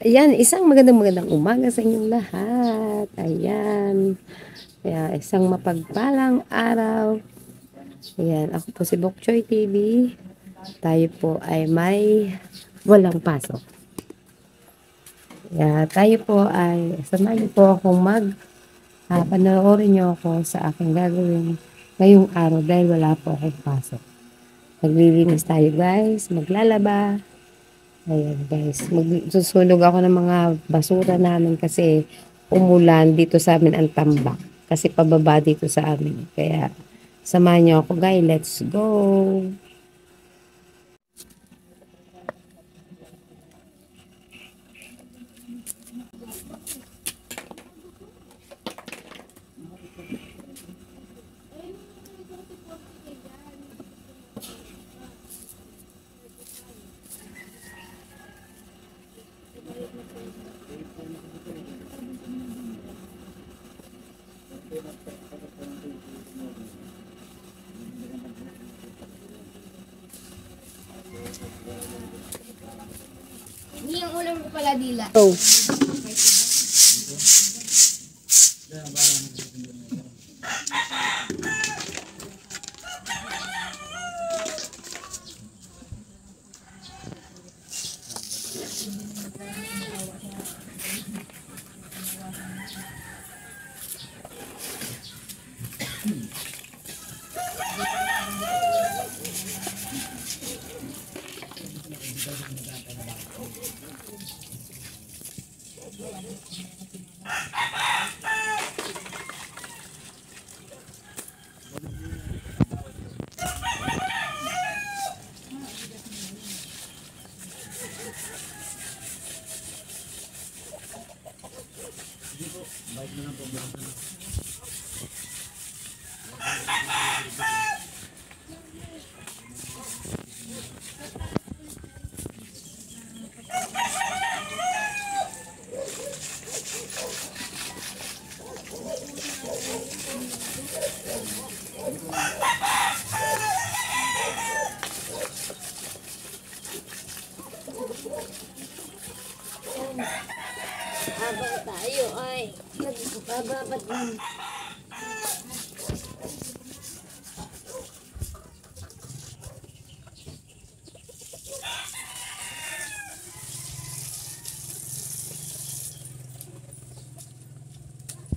Ayan, isang magandang umaga sa inyong lahat. Ayan. Kaya isang mapagpalang araw. Ayan, ako po si Bok Choy TV. Tayo po ay may walang pasok. Kaya tayo po ay, samahan niyo po akong panoorin niyo ako sa aking gagawin ngayong araw dahil wala po akong pasok. Maglilinis tayo guys, maglalaba. Ayan guys, magsusunog ako ng mga basura namin kasi umulan dito sa amin ang tambak. Kasi pababa dito sa amin. Kaya samahan niyo ako guys, let's go! Hindi yung ulam ko pala dila. Oh. Habang tayo ay nagbababat ng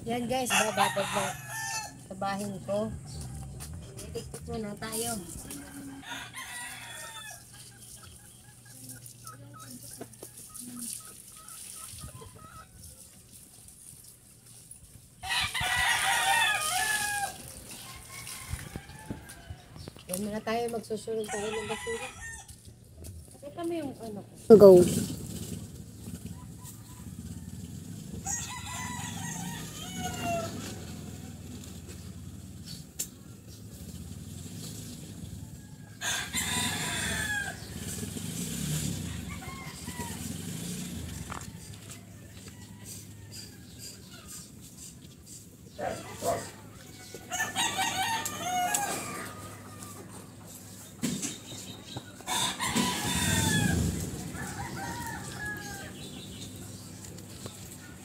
yan guys, bababat na sa bahin ko. Itiktik muna tayo. Yan muna tayo, magsusunod tayo ng basura. Kasi kami yung ano ko. Go.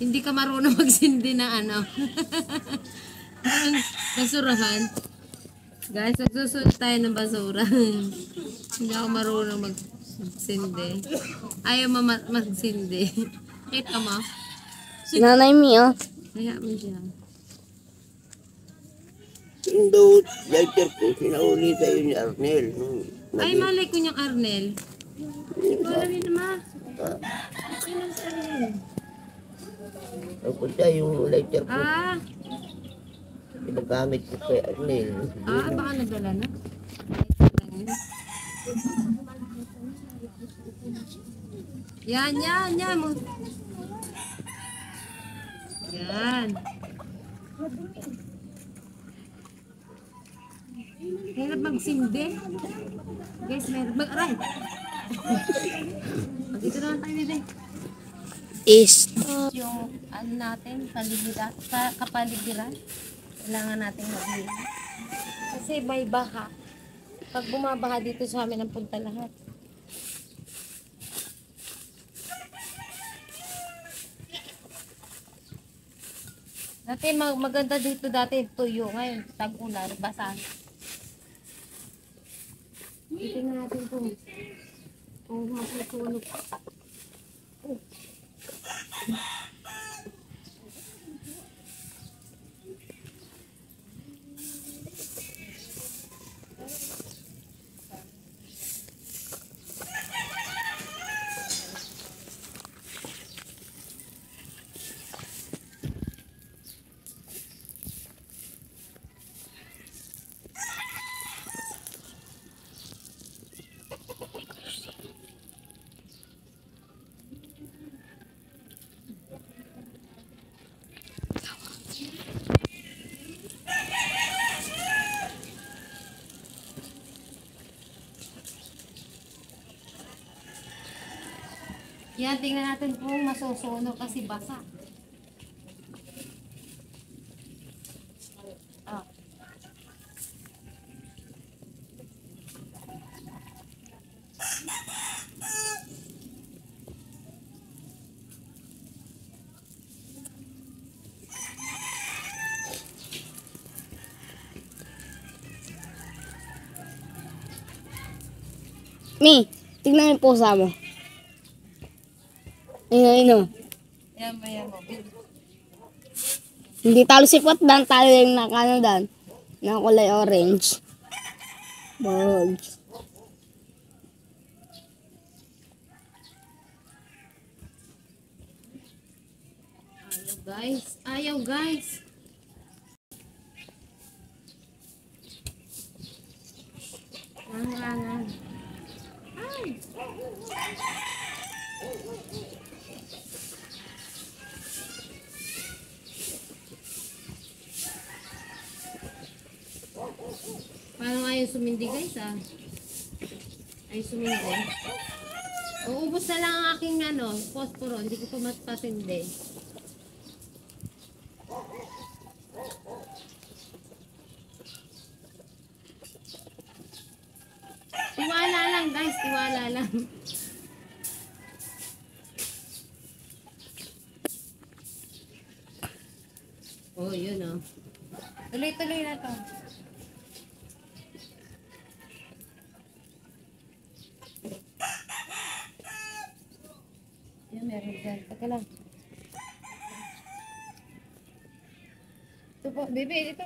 Hindi ka marunong magsindi na ano. Ang basurahan. Guys, magsusunod tayo ng basura. Hindi ako marunong magsindi. Ayaw magsindi. Kita mo? Nanay Mia. Kaya mo siya. Yung daw lighter ko, sinauli sa'yo ni Arnel. Ay, malay ko niyang Arnel. Hindi ko alam yun naman. Sino si Arnel? Ako siya yung lighter ko, Ah, pinagamit ko kay Arnel. baka nadala na. Yan. Yan. Hirap magsindi. Guys, meron. Aray! Dito na lang tayo nila. Yung ano natin, kapaligiran. Kailangan natin maglinis. Kasi may baha. Pag bumabaha dito sa amin, ang punta lahat. Dati maganda dito dati tuyo. Ngayon, tag-ulan, basa. Tingnan natin kung masusunog. Yan, tingnan natin kung masusunog kasi basa. Ah. Mi, tignan yung pusa mo. Ayun. Yan, yan mo. Hindi talo si Pot dan, talo yung nakano dan. Na kulay orange. Bog. Ayaw guys. Ayaw guys. Langan. Ay. Parang ayaw sumindi guys ah. Ayaw sumindi. Uubos na lang ang aking posporo. Hindi ko pa matpasindi. Tiwala lang guys, tiwala lang. Oh, yun oh. Tuloy-tuloy na to. Yan, meron dyan. Taka lang. Ito po, bebe, dito.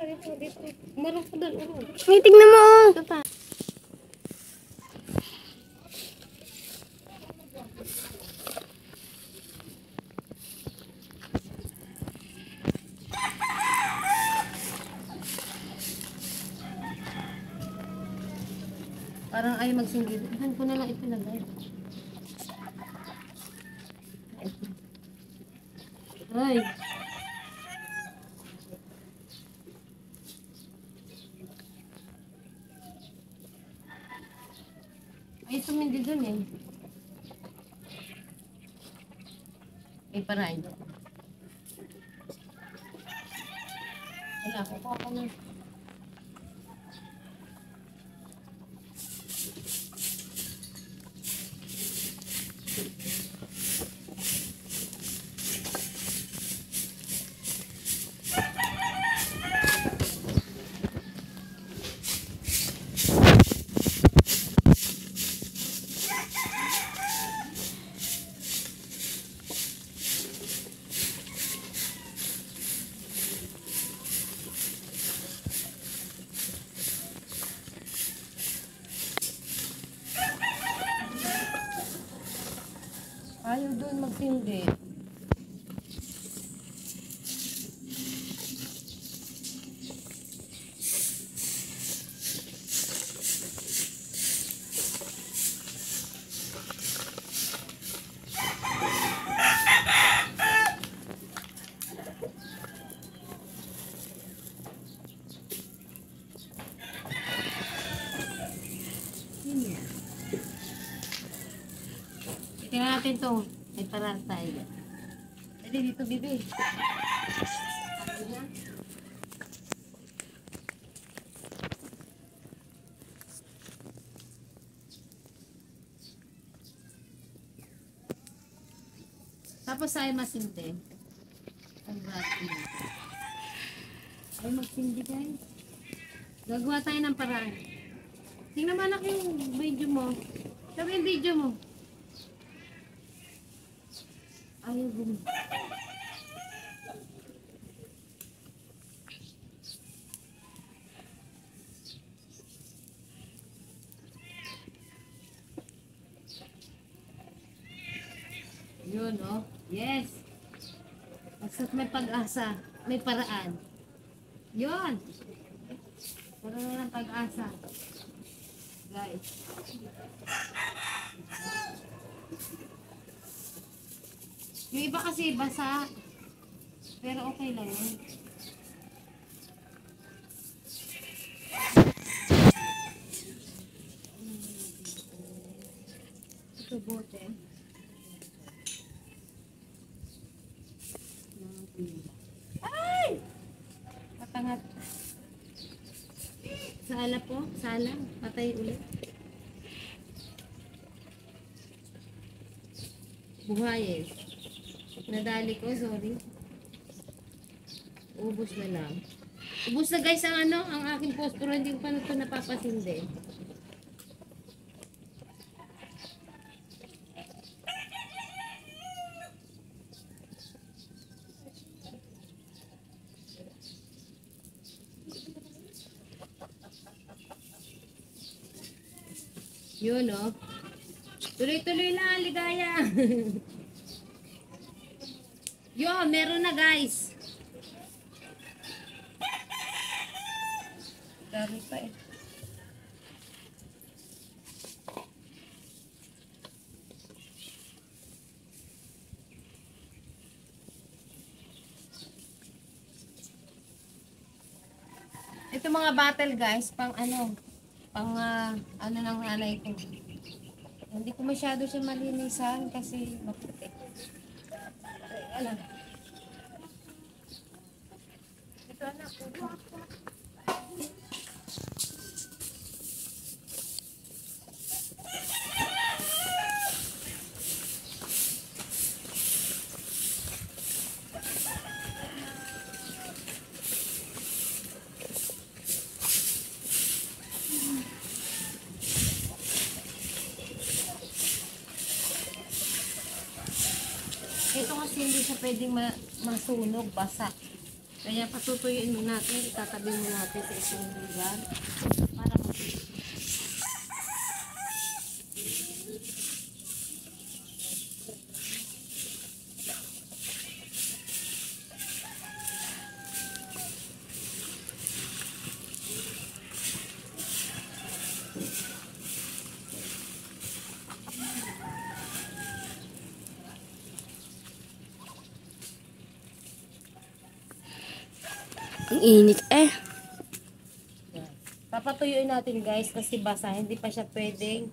Marunong ko doon, May tignan mo. Ito pa. Parang ayaw magsindi. Ilan ko na lang ito lagay. Ay. Ay, sumindi dun eh. Ay, parahin. Wala, kukuha ko na. Ayaw doon magsindi. Tingnan natin to. May parang tayo. Dali dito, bibi. Ano yan? Tapos ay masinte. Ang braso natin. Ay, magsindi guys. Gagawa tayo ng paraan. Tingnan mo anak yung video mo. Sabi yung video mo. Ayaw bumi. Yun, oh. Yes. Basta't may pag-asa, may paraan. Yun. Puro na ng pag-asa. Guys. Yung iba kasi basa. Pero okay lang yun. Ito bote. Ay! Patangat. Sala po. Sala. Patay ulit. Buhay eh. Nadali ko. Sorry. Ubus na lang. Ubus na guys ang ano. Ang aking posturo. Hindi ko pa ito napapasindi. Yun, oh. Tuloy-tuloy lang, ligaya. Yun, meron na, guys. Dami pa eh. Ito mga battle, guys, pang ano, ano ng nanay ko. Hindi ko masyado siya malinisan kasi maputi. Alam. Ito anak ko. Ito kasi hindi siya pwedeng masunog, basa. Kaya patutuyuin mo natin, itatabi mo natin sa isang lugar para masunog. Ang init eh. Papatuyuin natin guys kasi basa, hindi pa siya pwedeng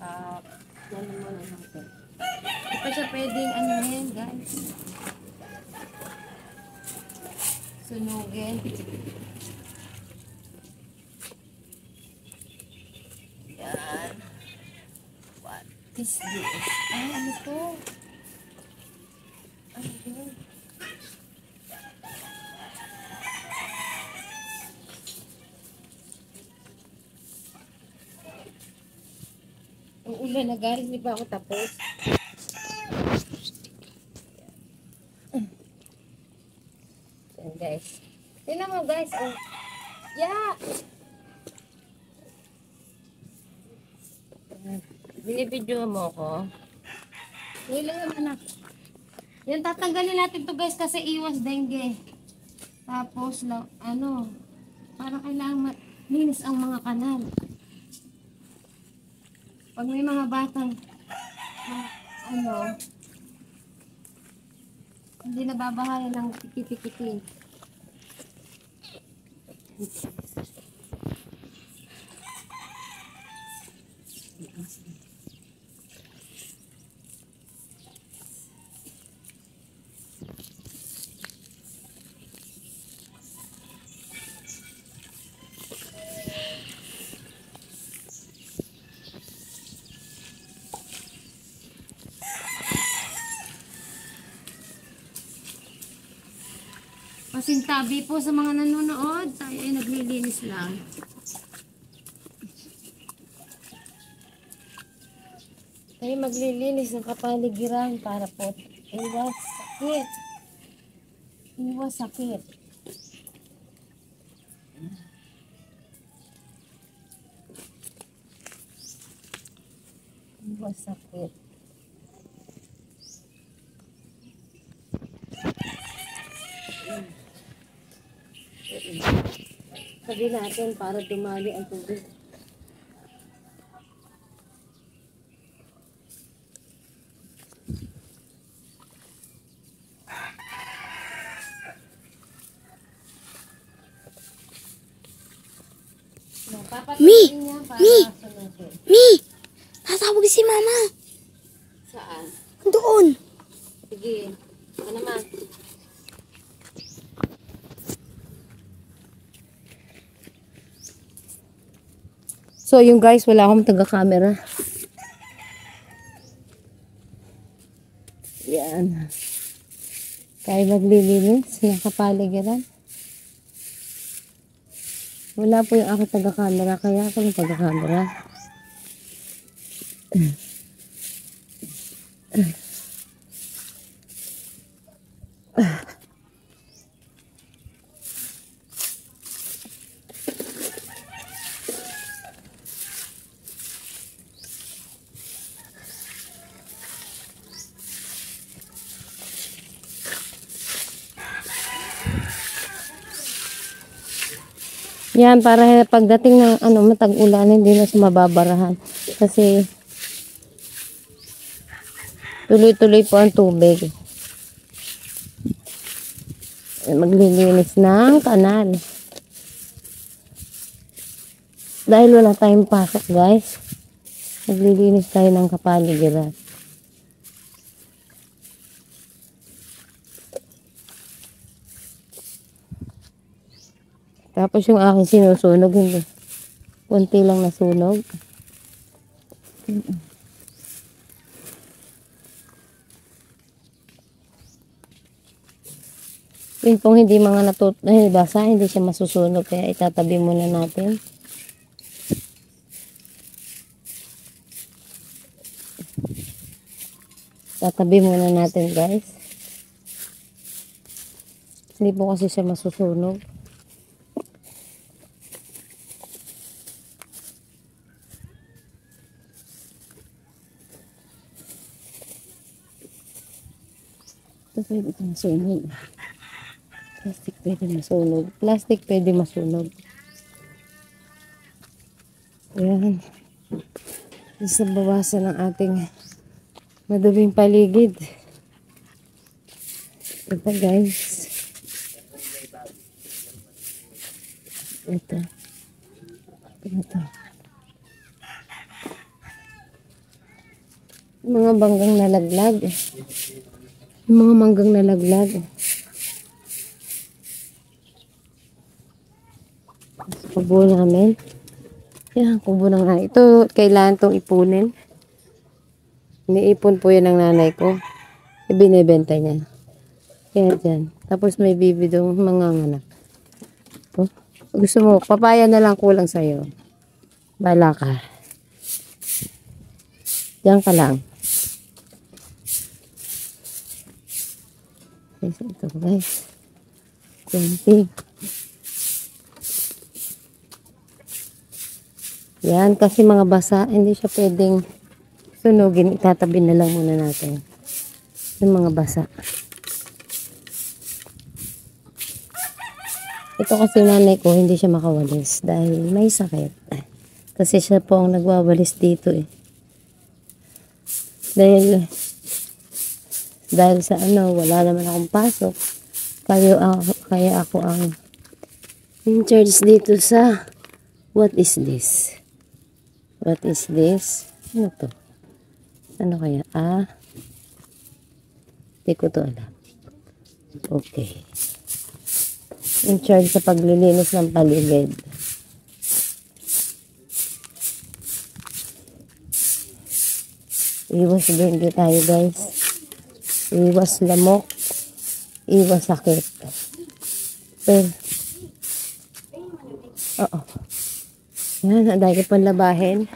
ano muna natin. Hindi pa siya pwedeng ano yan guys. Sunugin. Yan. What is this? Ay, ano to? Ano yun? Ang ulan na guys, hindi pa ako tapos. Yan guys. Tingnan mo guys, oh. Yeah! Binibidyo mo ko. Wala yung anak. Yan, tatanggalin natin to guys kasi iwas dengue. Tapos, ano, para kailangan linis ang mga kanal. Pag may mga batang ano, hindi nababahayan ng kiti-kiti. Pasintabi po sa mga nanonood. Tayo ay naglilinis lang. Tayo maglilinis ng kapaligiran para po iwas sakit. Iwas sakit. Iwas sakit. Sabi natin para dumali ang tubig. Mi! Niya para Mi! sunugin. Mi! Tatawag si mama. Saan? Doon. Sige. Ano naman? So, yung guys, wala akong taga-camera. Yan. Tayo maglilinis ng kapaligiran. Wala po yung aking taga-camera, kaya ako yung taga-camera. Yan, para pagdating ng matag-ulan, hindi na siya mababarahan. Kasi tuloy-tuloy po ang tubig. Maglilinis ng kanal. Dahil wala tayong pasok, guys. Maglilinis tayo ng kapaligiran. Tapos yung aking sinusunog, hindi. Kunti lang nasunog. Yun pong hindi mga basa, hindi siya masusunog. Kaya itatabi muna natin. Tatabi muna natin, guys. Hindi po kasi siya masusunog. Ito pwede ito masunog. Plastic pwede masunog. Plastic pwede masunog. Ayan. Isa bawasan ng ating maduming paligid. Ito guys. Ito. Ito. Mga banggang nalaglag. Yung mga manggang nalaglag. Kubo namin. Yan, kubo na nga. Ito, kailangan itong ipunin. Iniipon po yan ng nanay ko. Ibinibenta niya. Kaya dyan. Tapos may bibidong mga anak. Oh, gusto mo, papaya na lang kulang sa'yo. Bala ka. Diyan ka lang. Ito guys. 20. Yan, kasi mga basa, hindi siya pwedeng sunugin. Itatabi na lang muna natin. Yung mga basa. Ito kasi nanay ko, hindi siya makawalis dahil may sakit. Kasi siya po ang nagwawalis dito eh. Dahil sa wala naman akong pasok. Kaya ako ang in charge dito sa what is this? What is this? Ano to? Ano kaya? Hindi ko to alam. Okay. In charge sa paglilinis ng paligid. Iwas dengue tayo guys. Iwas lamok. Iwas sakit. Pero, oo. Yan, ang dahil pang labahin.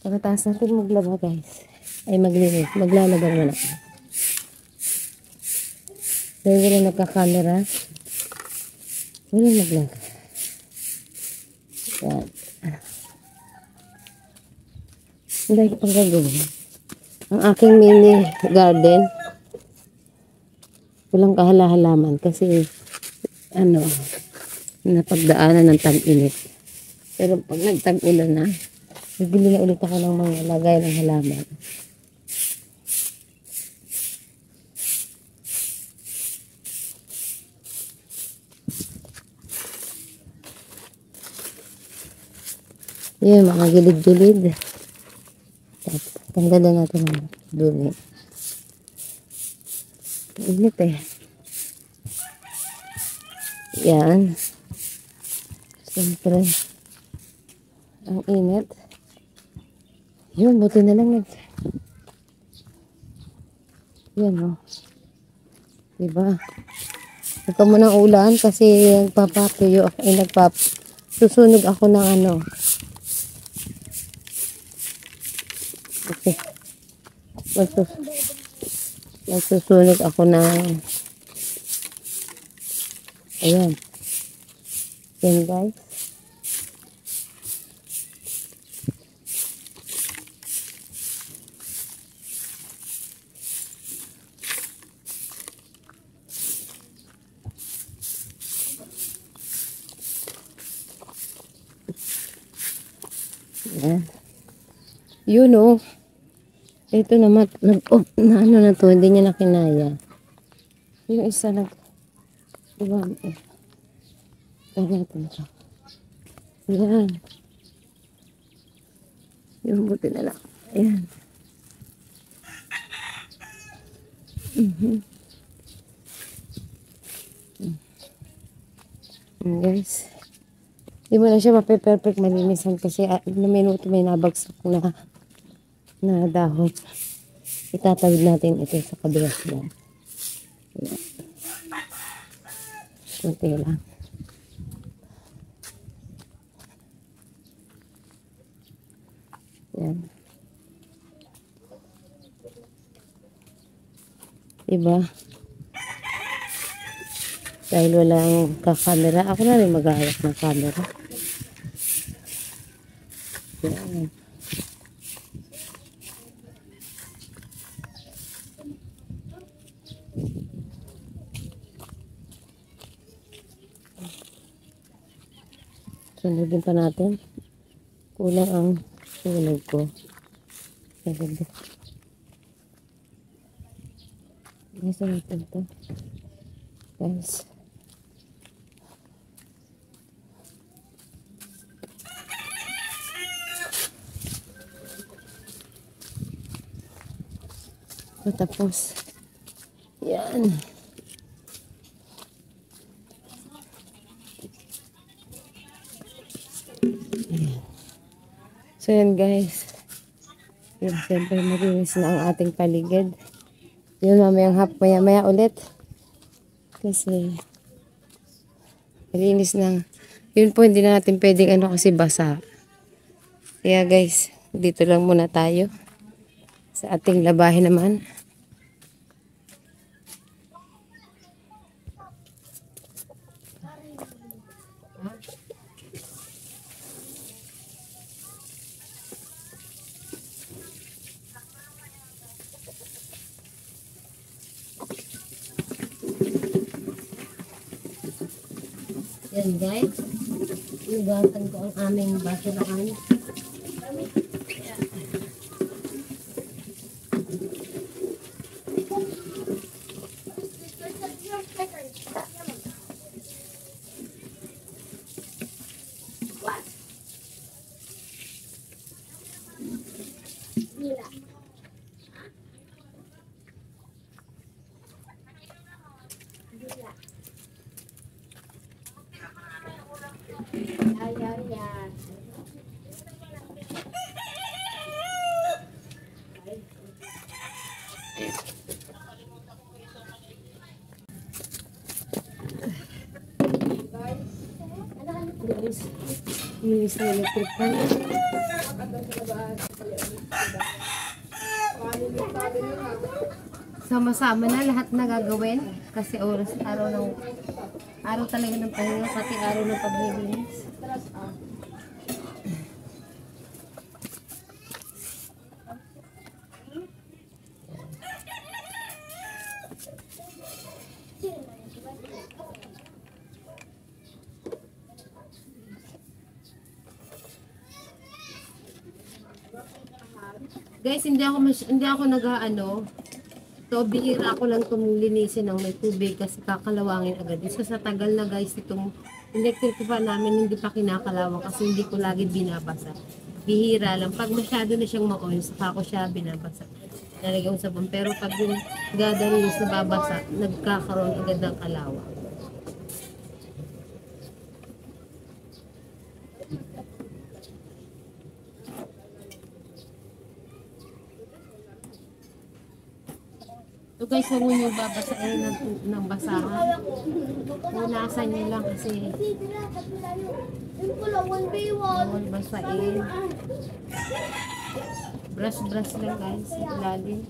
Pagkatapos natin maglaba guys. Ay maglinis. Maglalaba muna. Dahil wala nagka-camera. Wala maglaba. Yan. Ang dahil pang gagawin. Ang aking mini garden. Walang kahala-halaman kasi napagdaanan ng tag-init. Pero pag nagtag-ulan na, bibili na ulit ako ng mga lagay ng halaman. Yan, mga gilid-gilid. Tanggalan natin ang dumi. Init eh. Yan. Siyempre, ang init. Yun, buti na lang yan o. Diba? Ikaw mo ng ulan kasi nagpapatuyo ako. Susunog ako ng Okay. Magsusunog ako ng ayan. Yan guys. Ayan. Yun o. Ito naman, na to, hindi niya na kinaya. Yung isa diba, natin ito. Ayan. Yung buti na lang. Ayan. Guys. Hindi mo na siya mape-perfect malinisan kasi na minuto may nabagsak na dahon. Itatawid natin ito sa kabilang yan. Kunti lang. Yan. Diba? Dahil walang ka-camera. Ako na rin maghahawak ng camera. Yan. Sunodin pa natin. Kulang ang sunog ko. Ganda. Nasa natin ito. Guys. Tapos. Yan. So yan guys. Yun, siyempre malinis na ang ating paligid. Yun, mamayang maya ulit. Kasi malinis na. Yun po, hindi na natin pwedeng kasi basa. Kaya guys, dito lang muna tayo. Sa ating labahin naman. Yan guys, nagatan ko ang aming basurahan. guys. Linis na electric fan. Sama-sama na lahat na gagawin. Kasi oras, araw talaga ng pahinga, pati araw ng paglilinis. Guys, hindi ako nag-aano. So, bihira ako lang itong linisin ng may tubig kasi kakalawangin agad. So, sa tagal na guys, itong electric fan namin hindi pa kinakalawang kasi hindi ko lagi binabasa. Bihira lang. Pag masyado na siyang ma-oil, saka ko siya binabasa. Nalagyan ko sabon. Pero pag yung gadalis na babasa, nagkakaroon agad ng kalawang. So guys, huwag mo nyo babasahin ng basahan. Punasan nyo lang kasi huwag basahin. Brush lang guys, ilalim.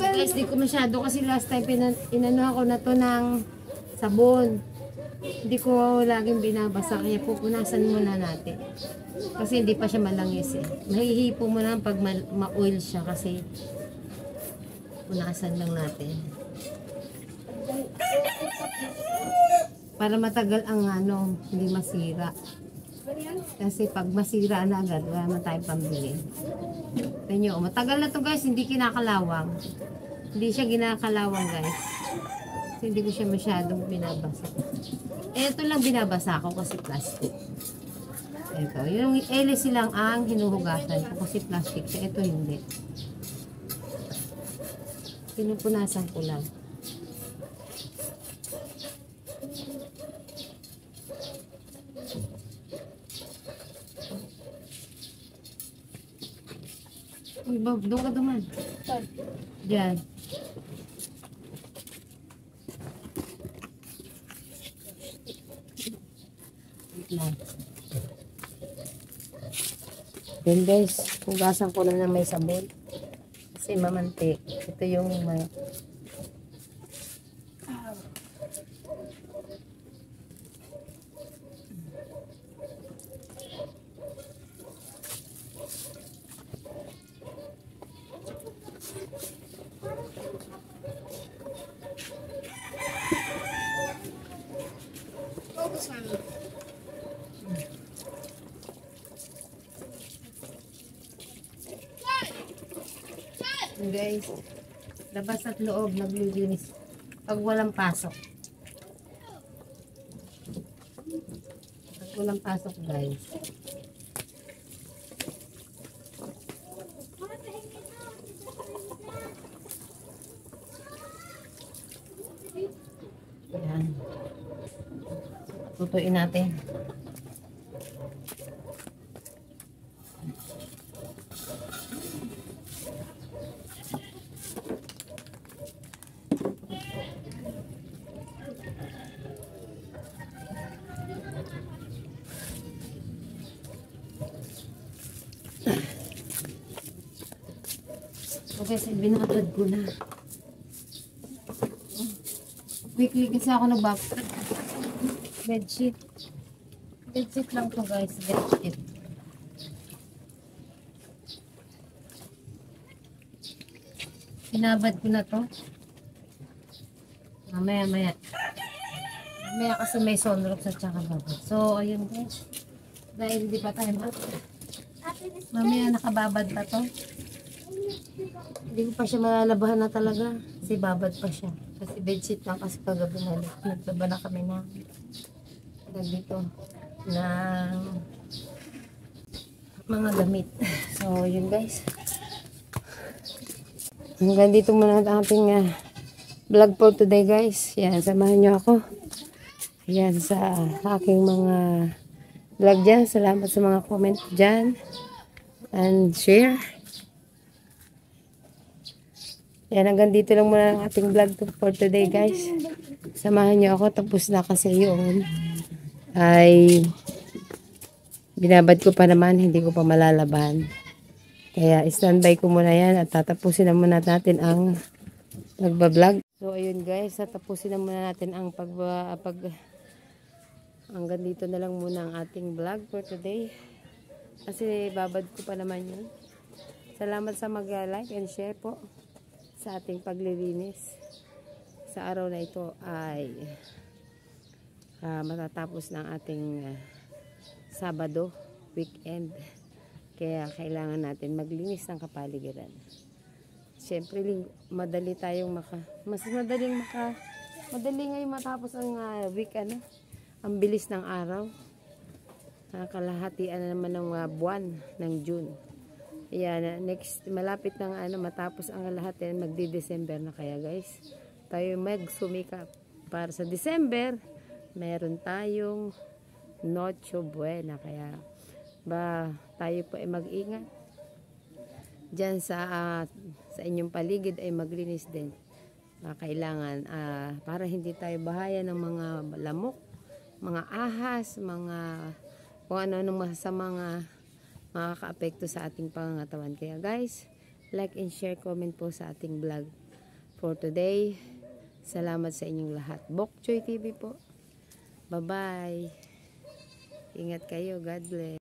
Guys, di ko masyado kasi last time inano ako na to ng sabon. Hindi ko laging binabasa kaya pupunasan muna natin. Kasi hindi pa siya malangis eh. Mahihipo mo na pag ma-oil siya kasi punasan lang natin. Para matagal ang hindi masira. Kasi pag masira na agad, wala na tayong pambili. Tignan nyo, matagal na to guys, hindi kinakalawang. Hindi siya ginakalawang guys. Kasi hindi ko siya masyadong binabasa. Ito lang binabasa ko kasi plastic. Ito, yung LC lang ang hinuhugasan ko kasi plastic siya. Ito hindi. Pinupunasan ko lang. Doon ka duman. Diyan. Then guys, hugasan ko na ng may sabon. Kasi mamantik. Ito yung guys, labas at loob naglilinis pag walang pasok. Pag walang pasok guys. Yan. Tutuin natin. Okay, so binatad ko na. Quickly kasi ako nagbabad. Bedsheet. Bedsheet lang to guys, bedsheet. Binabad ko na to. Mamaya kasi may sunroof sa tsaka babad. So, ayun guys. Dahil hindi pa tayo mamaya nakababad pa to. Hindi ko pa siya malalabahan na talaga. Kasi babad pa siya. Kasi bedsheet lang kasi kagabi na. Naglaba na kami na dito ng mga damit. So, yun guys. Hanggang dito muna ang ating vlog for today guys. Yan, samahan nyo ako. Yan, sa aking mga vlog dyan. Salamat sa mga comment dyan. And share. Yan, hanggang dito lang muna ang ating vlog for today guys. Samahan nyo ako. Tapos na kasi yun. Ay binabad ko pa naman. Hindi ko pa malalaban. Kaya standby ko muna yan. At tatapusin na muna natin ang pagbablog. So ayun guys. Tatapusin na muna natin ang hanggang dito na lang muna ang ating vlog for today. Kasi babad ko pa naman yun. Salamat sa mag-like and share po sa ating paglilinis. Sa araw na ito ay matatapos ng ating Sabado, weekend. Kaya kailangan natin maglinis ng kapaligiran. Siyempre, madali tayong madali ngayon matapos ang week, ang bilis ng araw. Kalahatian na naman ng buwan ng June. Ayan, next, malapit ng matapos ang lahat yan, magdi-December na kaya guys. Tayo magsumikap. Para sa December, meron tayong Noche Buena. Kaya, tayo po ay mag-ingat. Diyan sa inyong paligid ay maglinis din. Kailangan, para hindi tayo bahaya ng mga lamok, mga ahas, mga kung ano-anong masasamang makaka-apekto sa ating pangangatawan. Kaya guys, like and share, comment po sa ating vlog for today. Salamat sa inyong lahat. Bok Choy TV po. Bye-bye. Ingat kayo. God bless.